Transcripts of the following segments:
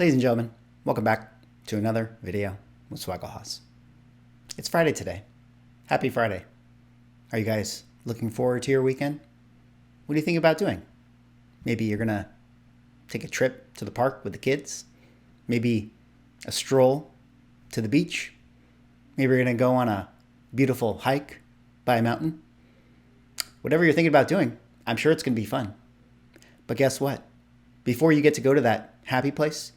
Ladies and gentlemen, welcome back to another video with Swaggle Hoss. It's Friday today. Happy Friday. Are you guys looking forward to your weekend? What do you think about doing? Maybe you're gonna take a trip to the park with the kids. Maybe a stroll to the beach. Maybe you're gonna go on a beautiful hike by a mountain. Whatever you're thinking about doing, I'm sure it's gonna be fun. But guess what? Before you get to go to that happy place,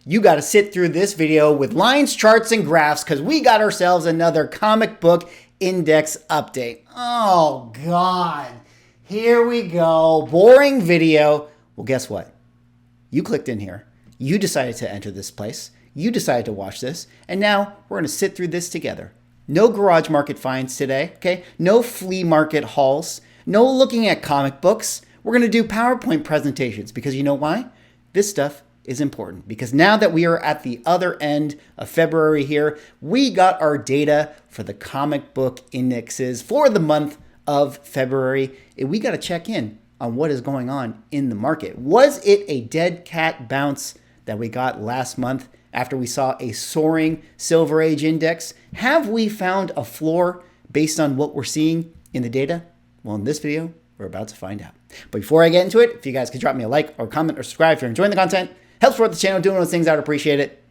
you got to sit through this video with lines, charts, and graphs because we got ourselves another comic book index update. Oh, God. Here we go. Boring video. Well, guess what? You clicked in here. You decided to enter this place. You decided to watch this. And now we're going to sit through this together. No garage market finds today, okay? No flea market hauls. No looking at comic books. We're going to do PowerPoint presentations because you know why? This stuff is important because now that we are at the other end of February here, we got our data for the comic book indexes for the month of February, and we got to check in on what is going on in the market. Was it a dead cat bounce that we got last month after we saw a soaring Silver Age index? Have we found a floor based on what we're seeing in the data? Well, in this video, we're about to find out. But before I get into it, if you guys could drop me a like or comment or subscribe if you're enjoying the content, helps support the channel, doing those things, I would appreciate it.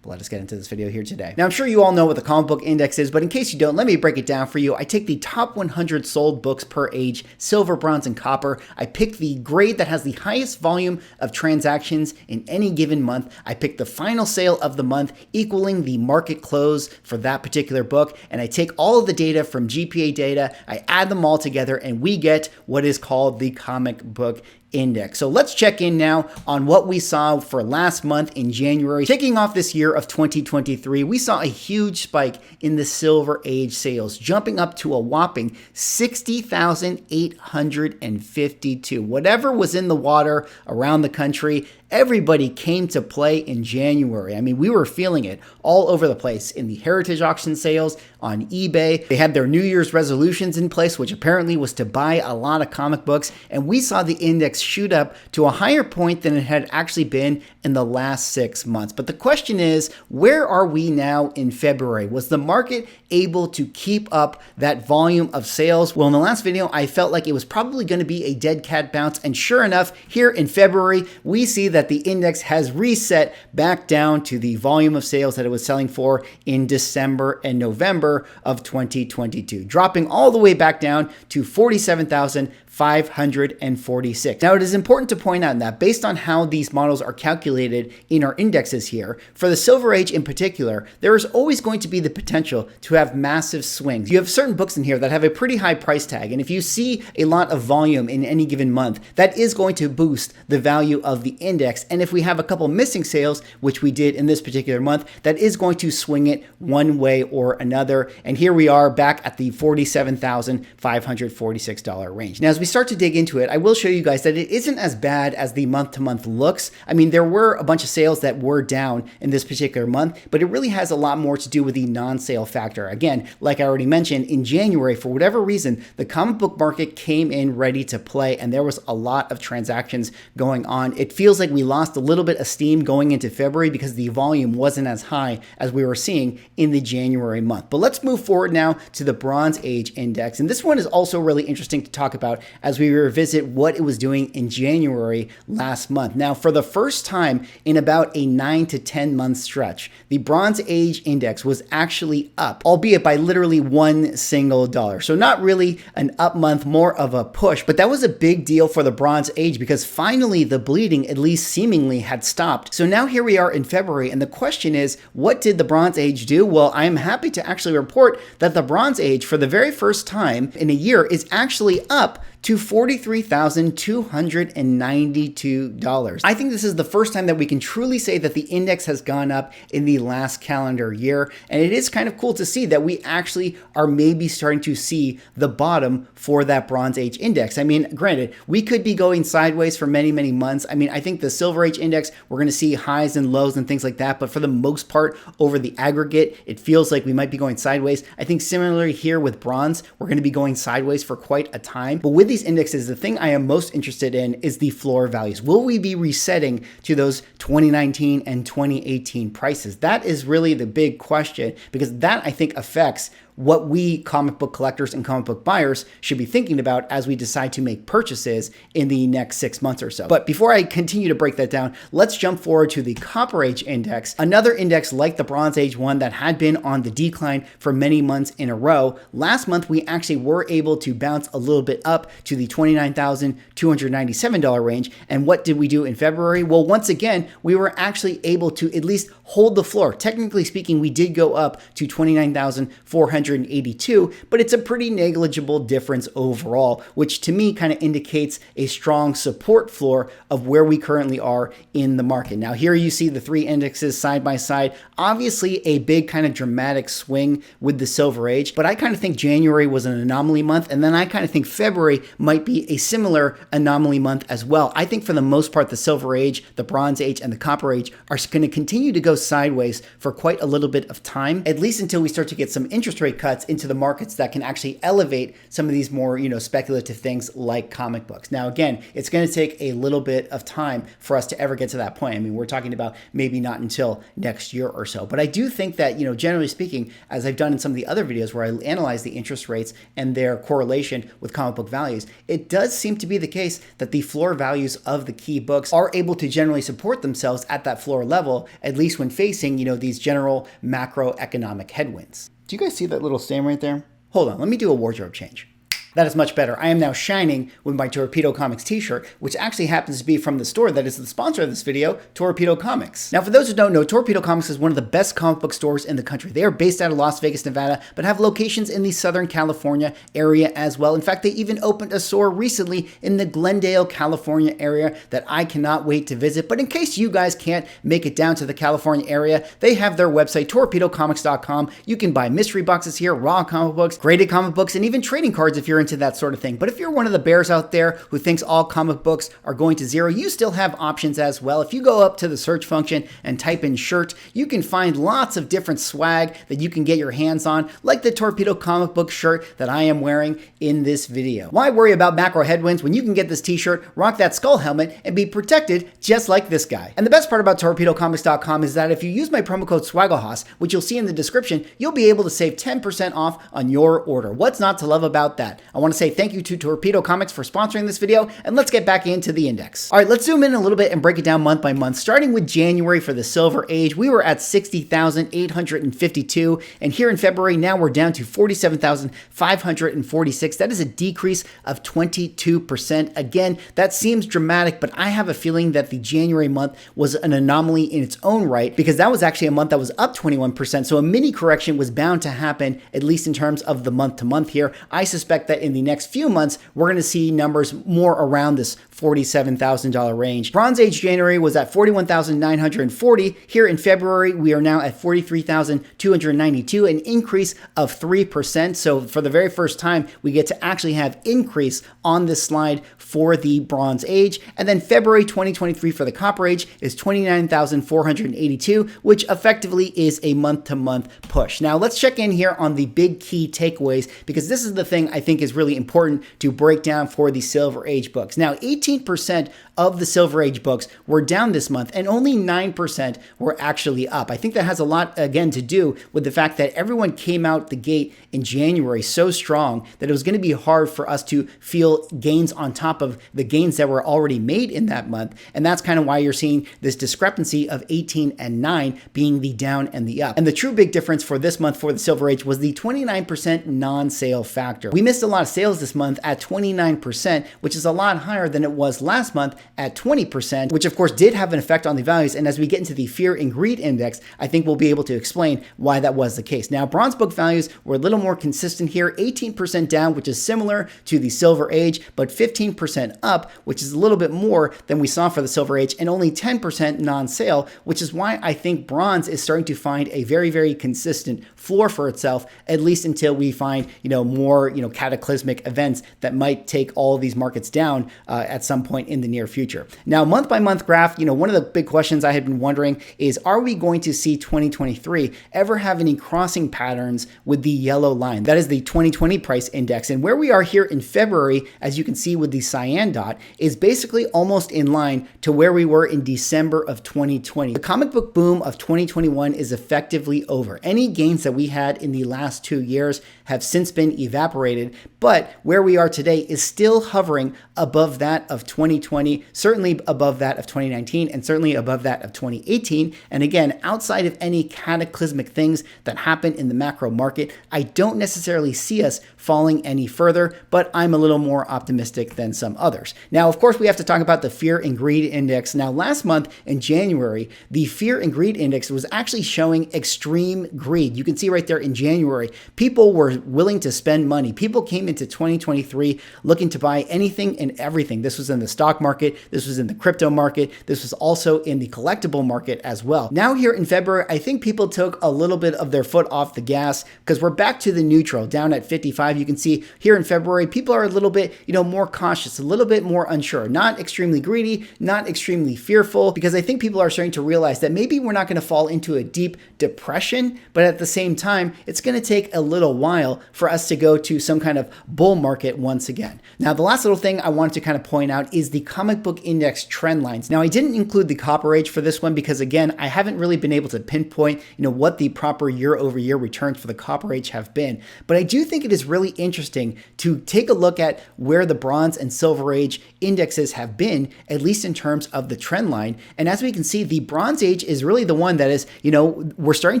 But let us get into this video here today. Now, I'm sure you all know what the comic book index is, but in case you don't, let me break it down for you. I take the top 100 sold books per age, silver, bronze, and copper. I pick the grade that has the highest volume of transactions in any given month. I pick the final sale of the month, equaling the market close for that particular book. And I take all of the data from GPA data, I add them all together, and we get what is called the comic book index. So let's check in now on what we saw for last month in January. Kicking off this year of 2023, we saw a huge spike in the Silver Age sales, jumping up to a whopping 60,852. Whatever was in the water around the country, everybody came to play in January. I mean, we were feeling it all over the place in the heritage auction sales on eBay. They had their New Year's resolutions in place, which apparently was to buy a lot of comic books. And we saw the index shoot up to a higher point than it had actually been in the last 6 months. But the question is, where are we now in February? Was the market able to keep up that volume of sales? Well, in the last video, I felt like it was probably going to be a dead cat bounce. And sure enough, here in February, we see that the index has reset back down to the volume of sales that it was selling for in December and November of 2022, dropping all the way back down to 47,546. Now, it is important to point out that based on how these models are calculated in our indexes here, for the Silver Age in particular, there is always going to be the potential to have massive swings. You have certain books in here that have a pretty high price tag, and if you see a lot of volume in any given month, that is going to boost the value of the index. And if we have a couple missing sales, which we did in this particular month, that is going to swing it one way or another. And here we are back at the $47,546 range. Now, as we start to dig into it, I will show you guys that it isn't as bad as the month-to-month looks. I mean, there were a bunch of sales that were down in this particular month, but it really has a lot more to do with the non-sale factor. Again, like I already mentioned, in January, for whatever reason, the comic book market came in ready to play, and there was a lot of transactions going on. It feels like we lost a little bit of steam going into February because the volume wasn't as high as we were seeing in the January month. But let's move forward now to the Bronze Age index. And this one is also really interesting to talk about as we revisit what it was doing in January last month. Now, for the first time in about a 9 to 10 month stretch, the Bronze Age index was actually up, albeit by literally $1 single. So not really an up month, more of a push, but that was a big deal for the Bronze Age because finally the bleeding, at least seemingly, had stopped. So now here we are in February, and the question is, what did the Bronze Age do? Well, I am happy to actually report that the Bronze Age, for the very first time in a year, is actually up to $43,292. I think this is the first time that we can truly say that the index has gone up in the last calendar year. And it is kind of cool to see that we actually are maybe starting to see the bottom for that Bronze Age index. I mean, granted, we could be going sideways for many, many months. I mean, I think the Silver Age index, we're going to see highs and lows and things like that. But for the most part, over the aggregate, it feels like we might be going sideways. I think similarly here with bronze, we're going to be going sideways for quite a time. But with the these indexes, the thing I am most interested in is the floor values. Will we be resetting to those 2019 and 2018 prices? That is really the big question, because that, I think, affects what we comic book collectors and comic book buyers should be thinking about as we decide to make purchases in the next 6 months or so. But before I continue to break that down, let's jump forward to the Copper Age index, another index like the Bronze Age one that had been on the decline for many months in a row. Last month, we actually were able to bounce a little bit up to the $29,297 range. And what did we do in February? Well, once again, we were actually able to at least hold the floor. Technically speaking, we did go up to $29,482, but it's a pretty negligible difference overall, which to me kind of indicates a strong support floor of where we currently are in the market. Now, here you see the three indexes side by side. Obviously, a big kind of dramatic swing with the Silver Age, but I kind of think January was an anomaly month, and then I kind of think February might be a similar anomaly month as well. I think for the most part, the Silver Age, the Bronze Age, and the Copper Age are going to continue to go sideways for quite a little bit of time, at least until we start to get some interest rate cuts into the markets that can actually elevate some of these more, speculative things like comic books. Now, again, it's going to take a little bit of time for us to ever get to that point. I mean, we're talking about maybe not until next year or so. But I do think that, generally speaking, as I've done in some of the other videos where I analyze the interest rates and their correlation with comic book values, it does seem to be the case that the floor values of the key books are able to generally support themselves at that floor level, at least when facing, these general macroeconomic headwinds. Do you guys see that little stain right there? Hold on, let me do a wardrobe change. That is much better. I am now shining with my Torpedo Comics t-shirt, which actually happens to be from the store that is the sponsor of this video, Torpedo Comics. Now, for those who don't know, Torpedo Comics is one of the best comic book stores in the country. They are based out of Las Vegas, Nevada, but have locations in the Southern California area as well. In fact, they even opened a store recently in the Glendale, California area that I cannot wait to visit. But in case you guys can't make it down to the California area, they have their website, torpedocomics.com. You can buy mystery boxes here, raw comic books, graded comic books, and even trading cards if you're into that sort of thing. But if you're one of the bears out there who thinks all comic books are going to zero, you still have options as well. If you go up to the search function and type in shirt, you can find lots of different swag that you can get your hands on, like the Torpedo comic book shirt that I am wearing in this video. Why worry about macro headwinds when you can get this t-shirt, rock that skull helmet, and be protected just like this guy? And the best part about torpedocomics.com is that if you use my promo code SWAGGLEHOSS, which you'll see in the description, you'll be able to save 10% off on your order. What's not to love about that? I want to say thank you to Torpedo Comics for sponsoring this video, and let's get back into the index. All right, let's zoom in a little bit and break it down month by month. Starting with January for the Silver Age, we were at 60,852, and here in February, now we're down to 47,546. That is a decrease of 22%. Again, that seems dramatic, but I have a feeling that the January month was an anomaly in its own right, because that was actually a month that was up 21%, so a mini correction was bound to happen, at least in terms of the month to month here. I suspect that in the next few months, we're going to see numbers more around this $47,000 range. Bronze Age January was at 41,940. Here in February, we are now at 43,292, an increase of 3%. So for the very first time, we get to actually have increase on this slide for the Bronze Age. And then February 2023 for the Copper Age is 29,482, which effectively is a month-to-month push. Now let's check in here on the big key takeaways, because this is the thing I think is really important to break down for the Silver Age books. Now, 18% of the Silver Age books were down this month, and only 9% were actually up. I think that has a lot, again, to do with the fact that everyone came out the gate in January so strong that it was going to be hard for us to feel gains on top of the gains that were already made in that month. And that's kind of why you're seeing this discrepancy of 18 and 9 being the down and the up. And the true big difference for this month for the Silver Age was the 29% non-sale factor. We missed a lot of sales this month at 29%, which is a lot higher than it was last month at 20%, which of course did have an effect on the values. And as we get into the Fear and Greed Index, I think we'll be able to explain why that was the case. Now, bronze book values were a little more consistent here, 18% down, which is similar to the Silver Age, but 15% up, which is a little bit more than we saw for the Silver Age, and only 10% non-sale, which is why I think bronze is starting to find a very, very consistent floor for itself, at least until we find, more, cataclysmic cataclysmic events that might take all of these markets down at some point in the near future. Now, month by month graph, one of the big questions I had been wondering is, are we going to see 2023 ever have any crossing patterns with the yellow line? That is the 2020 price index. And where we are here in February, as you can see with the cyan dot, is basically almost in line to where we were in December of 2020. The comic book boom of 2021 is effectively over. Any gains that we had in the last 2 years have since been evaporated, but where we are today is still hovering above that of 2020, certainly above that of 2019, and certainly above that of 2018. And again, outside of any cataclysmic things that happen in the macro market, I don't necessarily see us falling any further, but I'm a little more optimistic than some others. Now, of course, we have to talk about the fear and greed index. Now, last month in January, the fear and greed index was actually showing extreme greed. You can see right there in January, people were willing to spend money. People came into 2023 looking to buy anything and everything. This was in the stock market. This was in the crypto market. This was also in the collectible market as well. Now here in February, I think people took a little bit of their foot off the gas because we're back to the neutral down at 55. You can see here in February, people are a little bit, more cautious, a little bit more unsure, not extremely greedy, not extremely fearful, because I think people are starting to realize that maybe we're not going to fall into a deep depression, but at the same time, it's going to take a little while for us to go to some kind of bull market once again. Now, the last little thing I wanted to kind of point out is the comic book index trend lines. Now, I didn't include the copper age for this one because, again, I haven't really been able to pinpoint, what the proper year-over-year returns for the copper age have been. But I do think it is really interesting to take a look at where the bronze and silver age indexes have been, at least in terms of the trend line. And as we can see, the bronze age is really the one that is, we're starting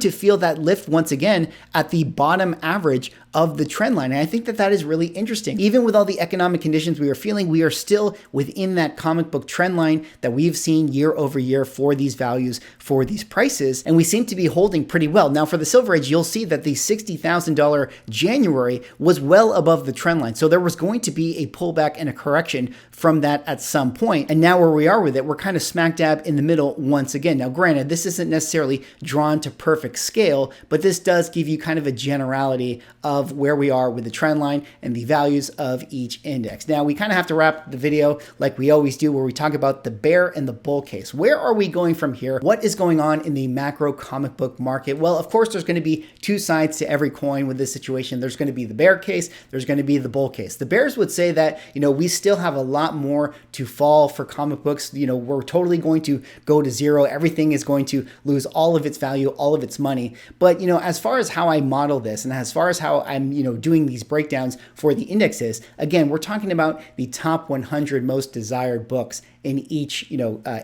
to feel that lift once again at the bottom average of the trend line. And I think that that is really interesting. Even with all the economic conditions we are feeling, we are still within that comic book trend line that we've seen year over year for these values, for these prices. And we seem to be holding pretty well. Now for the silver age, you'll see that the $60,000 January was well above the trend line. So there was going to be a pullback and a correction from that at some point. And now where we are with it, we're kind of smack dab in the middle once again. Now granted, this isn't necessarily drawn to perfect scale, but this does give you kind of a generality of where we are with the trend line and the values of each index. Now we kind of have to wrap the video like we always do, where we talk about the bear and the bull case. Where are we going from here? What is going on in the macro comic book market? Well, of course, there's going to be two sides to every coin with this situation. There's going to be the bear case. There's going to be the bull case. The bears would say that, we still have a lot more to fall for comic books. We're totally going to go to zero. Everything is going to lose all of its value, all of its money. But, as far as how I model this and as far as how I'm, doing these breakdowns for the indexes, again, we're talking about the top 100 most desired books in each,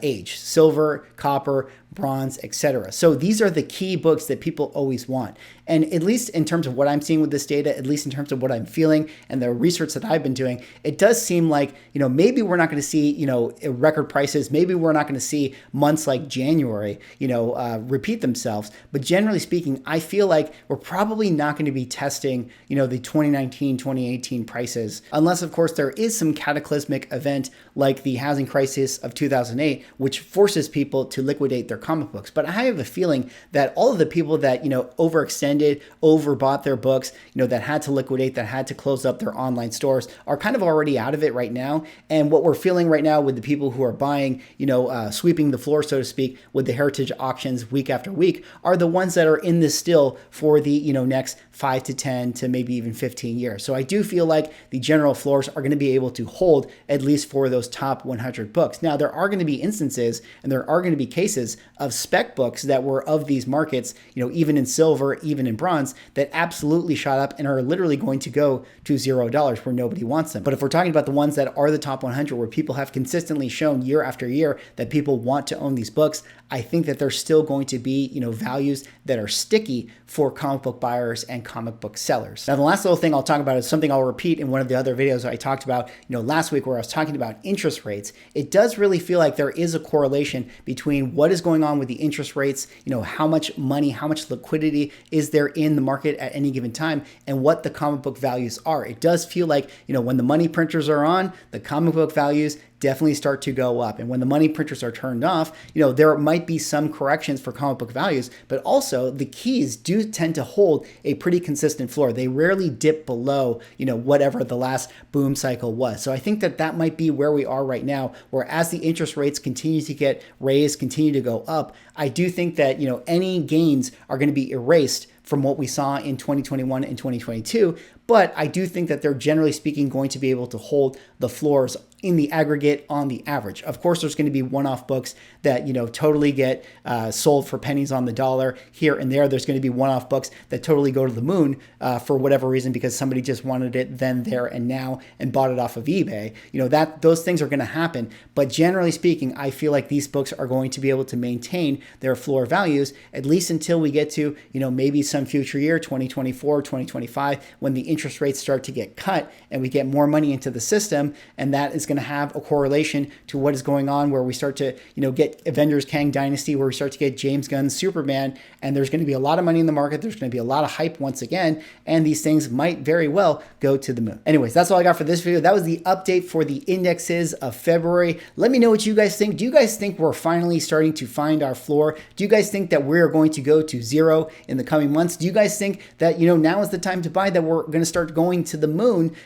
age: silver, copper, bronze, etc. So these are the key books that people always want. And at least in terms of what I'm seeing with this data, at least in terms of what I'm feeling and the research that I've been doing, it does seem like, maybe we're not going to see, record prices. Maybe we're not going to see months like January, repeat themselves. But generally speaking, I feel like we're probably not going to be testing, the 2019, 2018 prices, unless of course there is some cataclysmic event like the housing crisis of 2008, which forces people to liquidate their comic books. But I have a feeling that all of the people that, overextended, overbought their books, that had to liquidate, that had to close up their online stores, are kind of already out of it right now. And what we're feeling right now with the people who are buying, sweeping the floor, so to speak, with the heritage auctions week after week, are the ones that are in this still for the, next 5 to 10 to maybe even 15 years. So I do feel like the general floors are going to be able to hold at least for those top 100 books. Now, there are going to be instances and there are going to be cases of spec books that were of these markets, even in silver, even in bronze, that absolutely shot up and are literally going to go to $0 where nobody wants them. But if we're talking about the ones that are the top 100, where people have consistently shown year after year that people want to own these books, I think that there's still going to be, values that are sticky for comic book buyers and comic book sellers. Now, the last little thing I'll talk about is something I'll repeat in one of the other videos I talked about, last week, where I was talking about interest rates. It does really feel like there is a correlation between what is going on with the interest rates, how much money, how much liquidity is there in the market at any given time, and what the comic book values are. It does feel like, when the money printers are on, the comic book values definitely start to go up. And when the money printers are turned off, there might be some corrections for comic book values, but also the keys do tend to hold a pretty consistent floor. They rarely dip below, whatever the last boom cycle was. So I think that might be where we are right now, where as the interest rates continue to get raised, continue to go up, I do think that, any gains are going to be erased from what we saw in 2021 and 2022. But I do think that they're generally speaking going to be able to hold the floors in the aggregate on the average. Of course, there's going to be one-off books that, totally get sold for pennies on the dollar here and there. There's going to be one-off books that totally go to the moon for whatever reason, because somebody just wanted it then, there, and now and bought it off of eBay. Those things are going to happen. But generally speaking, I feel like these books are going to be able to maintain their floor values, at least until we get to, maybe some future year, 2024, 2025, when the interest rates start to get cut and we get more money into the system. And that is going to have a correlation to what is going on, where we start to, get Avengers Kang Dynasty, where we start to get James Gunn's Superman, and there's going to be a lot of money in the market. There's going to be a lot of hype once again, and these things might very well go to the moon. Anyways, that's all I got for this video. That was the update for the indexes of February. Let me know what you guys think. Do you guys think we're finally starting to find our floor? Do you guys think that we're going to go to zero in the coming months? Do you guys think that, now is the time to buy, that we're going to start going to the moon,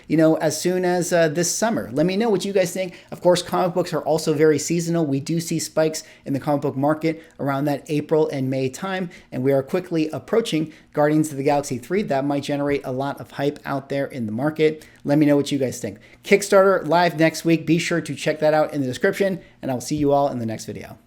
as soon as this summer? Let me know what you guys think. Of course, comic books are also very seasonal. We do see spikes in the comic book market around that April and May time, and we are quickly approaching Guardians of the Galaxy 3. That might generate a lot of hype out there in the market. Let me know what you guys think. Kickstarter live next week. Be sure to check that out in the description, and I'll see you all in the next video.